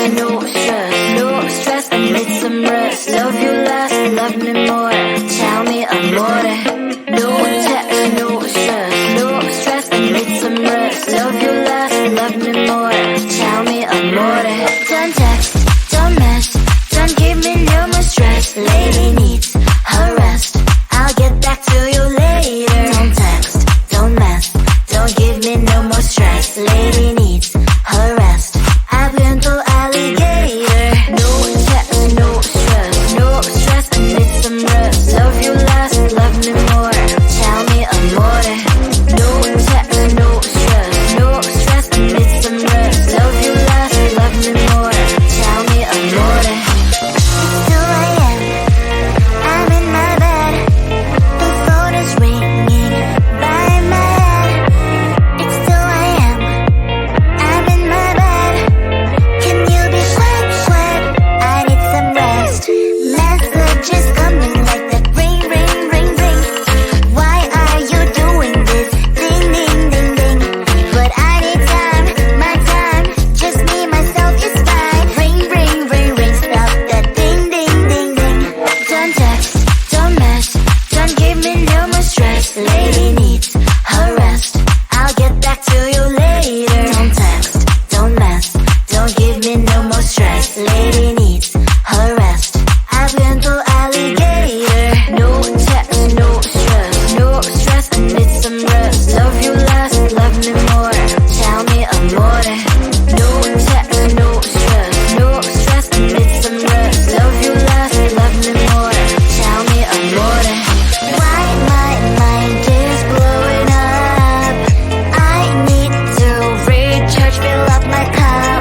no stress, no stress. I need some rest. Love you less, love me more. Tell me amore. No text, no stress, no stress. I need some rest. Love you less, love me more. Tell me amore. Don't text, don't mess, don't give me no more stress. Lady needs her rest. I'll get back to you later. Don't text, don't mess, don't give me no more stress. Lady needs her rest. I've been to alligator. No text, no stress, no stress. I need some rest. Love you less, love me more. Tell me amore. No text, no stress, no stress. I need some rest. Love you less, love me more. Tell me amore. It's 2 a.m. I'm in my bed. The phone is ringing by my head. It's 2 a.m. I'm in my bed. Can you be quiet? I need some rest. Messages coming like that. Ring, ring, ring, ring. Why are you doing this? Ding, ding, ding, ding. But I need time, my time. Just me, myself is fine. Ring, ring, ring, ring. Stop that ding, ding, ding, ding. Don't text, don't mess, don't give me no more stress. Lady needs her rest. I'll get back to you later. Don't text, don't mess, don't give me no more stress. Lady needs her rest. I've been to alligator. No text, no stress, no stress. I need some rest. Love you less, love me more. Tell me amore. No text, no stress, no stress. I need some rest. Love you less, love me more. Tell me amore. Why my mind is blowing up? I need to recharge, fill up my cup.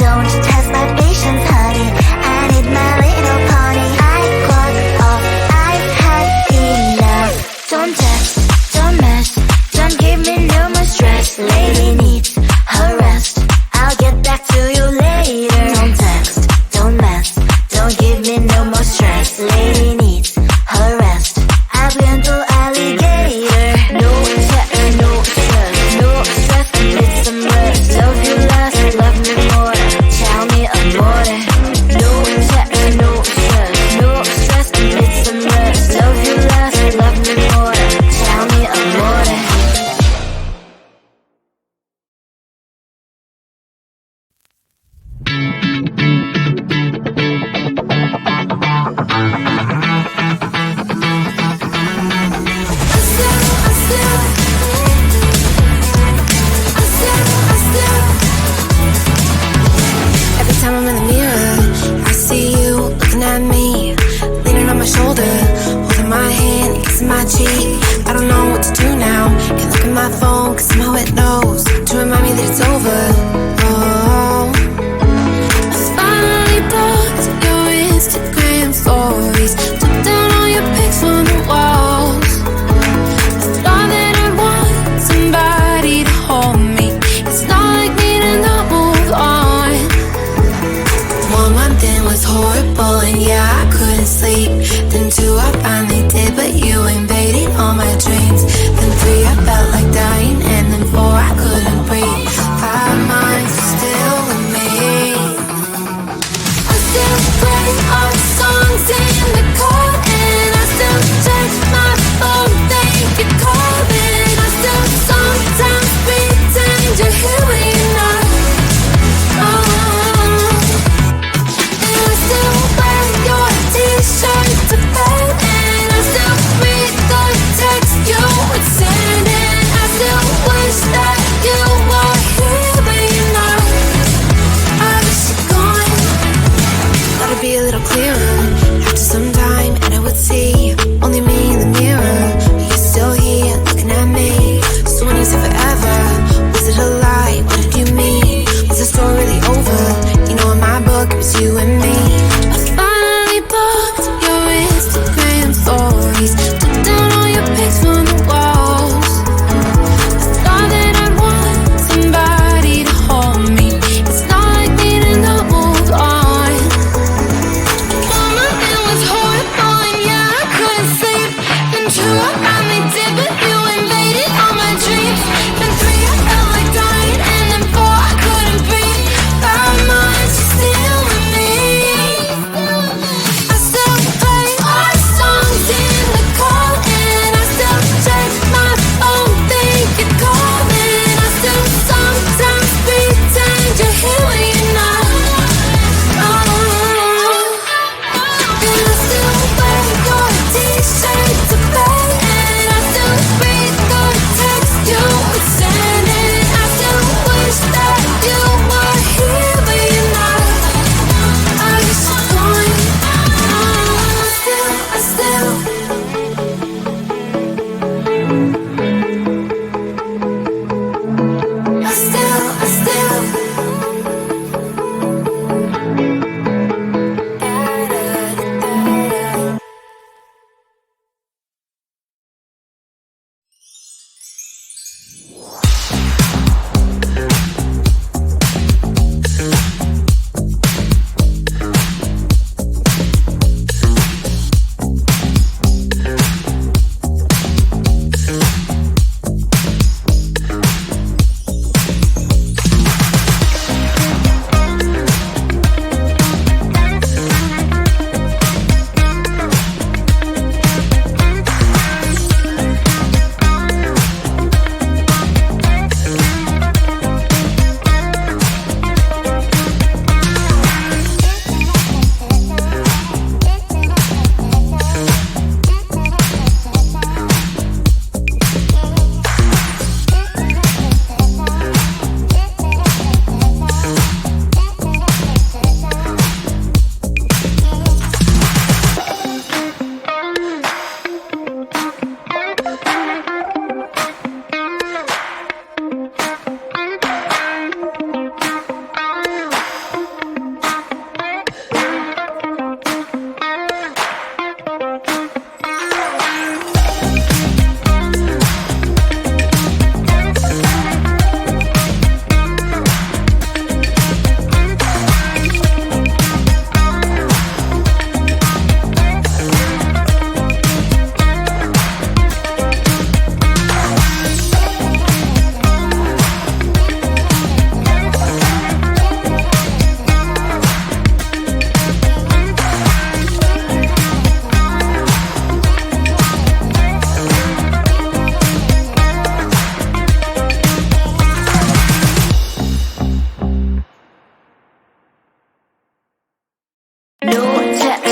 Don't test my patience, honey. I need my little pony. I clock off, I've had enough. Don't text, don't mess, don't give me no more stress. Lady needs her rest. I'll get back to you later. Don't text, don't mess, don't give me no more stress. Lady needs her rest. I've been to alligator. No text, no stress, no stress. I need some rest. Love you less, love me more. Tell me amore. No text, no stress, no stress. I need some rest. Love you less, love me more. Tell me amore. Every time I'm in the mirror, I see you looking at me, leaning on my shoulder, holding my hand, kissing my cheek. I don't know what to do now. Can't look at my phone, cause somehow it knows to remind me that it's over. Oh, I finally blocked your Instagram stories, took down all your pics on the walls. I thought that I'd want somebody to hold me. It's not like me to not move on. 1 month in was horrible, and yeah, I couldn't sleep. Then 2, I finally did, but you invaded all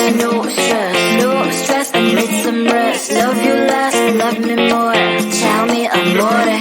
text, no stress, no stress, I need some rest. Love you less, love me more. Tell me amore.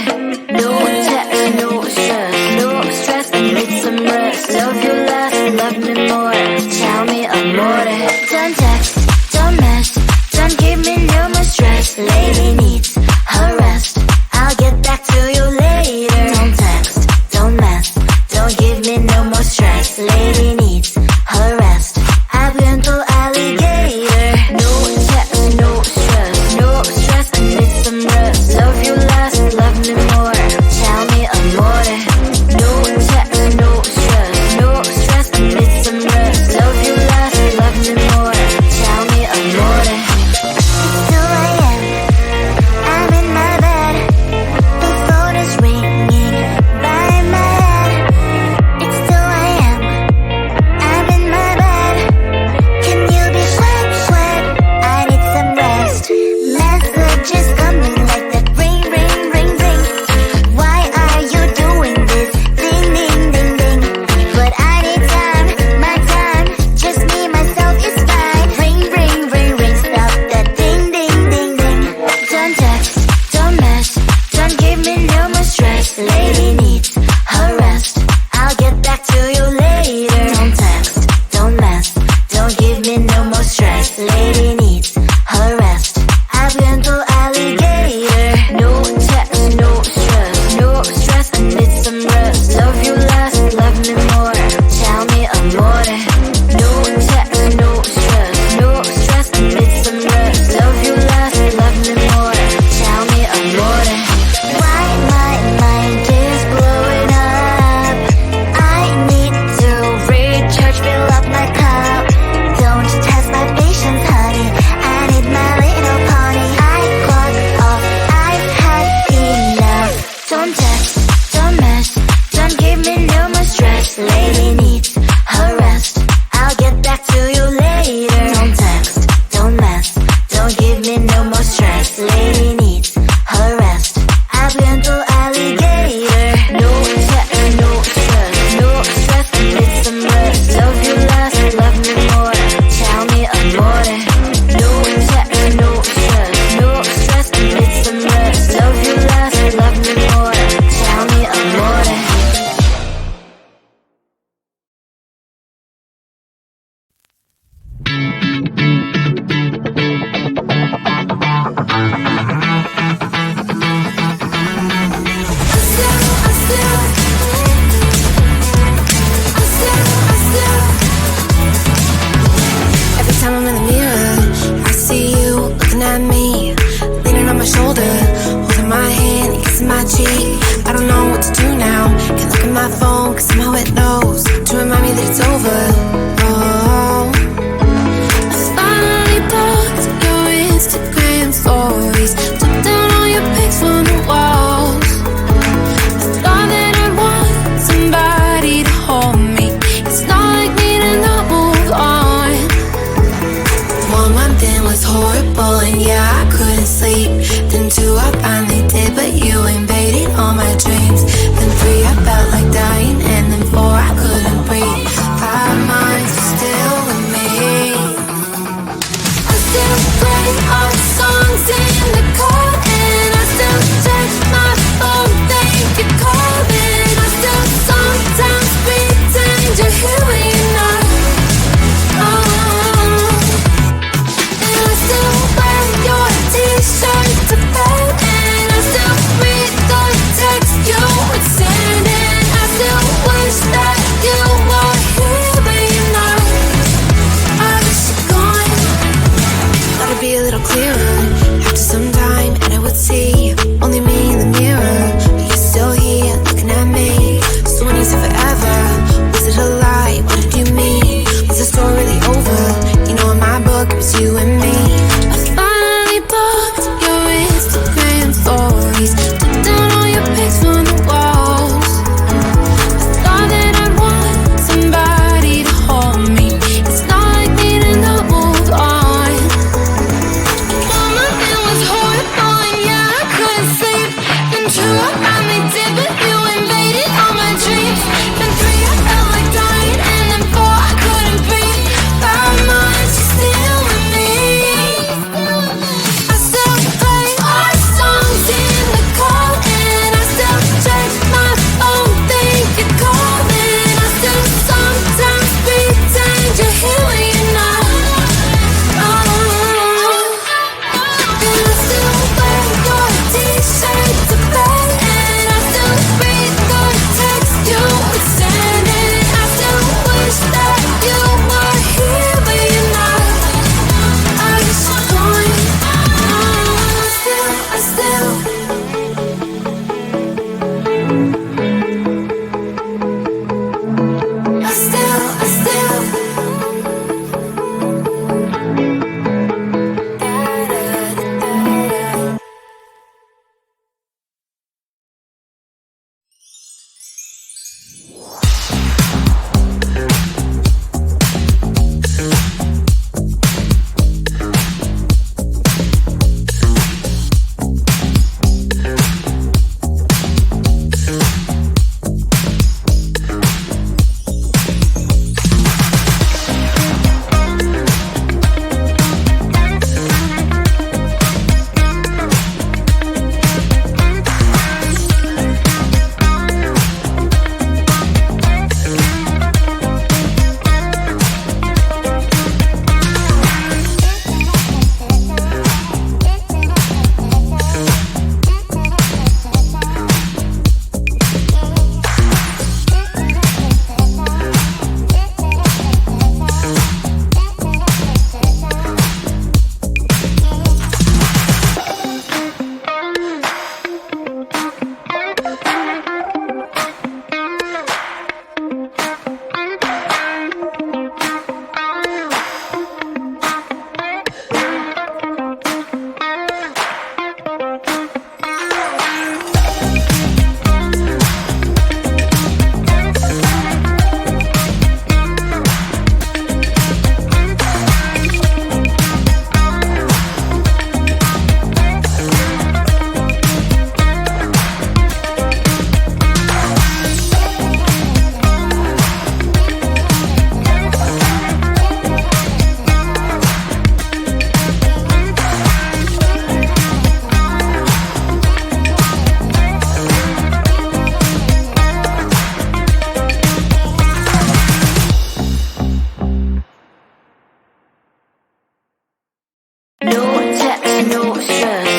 No text, no stress, no stress, I need some rest. Love you less, love me more. Tell me amore. Don't text, don't mess, don't give me no more stress. Lady needs her rest. I'll get back to you later. Don't text, don't mess, don't give me no more stress. Lady needs her rest. I've been to alligator. No text, no stress, no stress, I need some rest. Love you less, love me more. Tell me amore. No text, no stress, no stress, I need some rest. Love you less, love me more. Tell me amore. It's 2 a.m. I'm in my bed. The phone is ringing by my head. It's 2 a.m. I'm in my bed. Can you be sweat? I need some rest. Messages coming like that. Ring, ring, ring, ring. Why are you doing this? Ding, ding, ding, ding. But I need time, my time. Just me, myself is fine. Ring, ring, ring, ring. Stop that ding, ding, ding, ding. Don't text, don't mess, don't give me no more stress. Lady needs her rest. I'll get back to you later. Don't text, don't mess, don't give me no more stress. Lady needs her rest. I've been to alligator. No text, no stress, no stress, I need some rest. Love you less, love me more. Tell me amore. No text, no stress, no stress, I need some rest. Love you less, love me more. Tell me amore. Why my mind is blowing up? I need to recharge, fill up my cup. Don't test my patience, honey. I need my little pony. I clock off, I've had enough. Don't text, don't mess, don't give me no more stress. Lady needs her rest. I'll get back to you later. Don't text, don't mess, don't give me no more stress. Lady needs her rest. I've been to alligator. No text, no stress, no stress, I need some rest. Love you less, love me more. Tell me amore. No text, no stress, no stress, I need some rest. Love you less, love me more. Tell me amore. Every time I'm in the mirror, I see you looking at me, leaning on my shoulder, holding my hand, kissing my cheek. I don't know what to do now. Can't look at my phone, cause somehow it knows to remind me that it's over. Oh, I finally blocked your Instagram stories, took down all your pics from the walls. I thought that I'd want somebody to hold me. It's not like me to not move on. 1 month in was horrible, and yeah, I couldn't sleep. Then 2, I finally did, but you invaded all my dreams. Then 3, I felt like dying, and then 4, I couldn't breathe. 5 months no stress.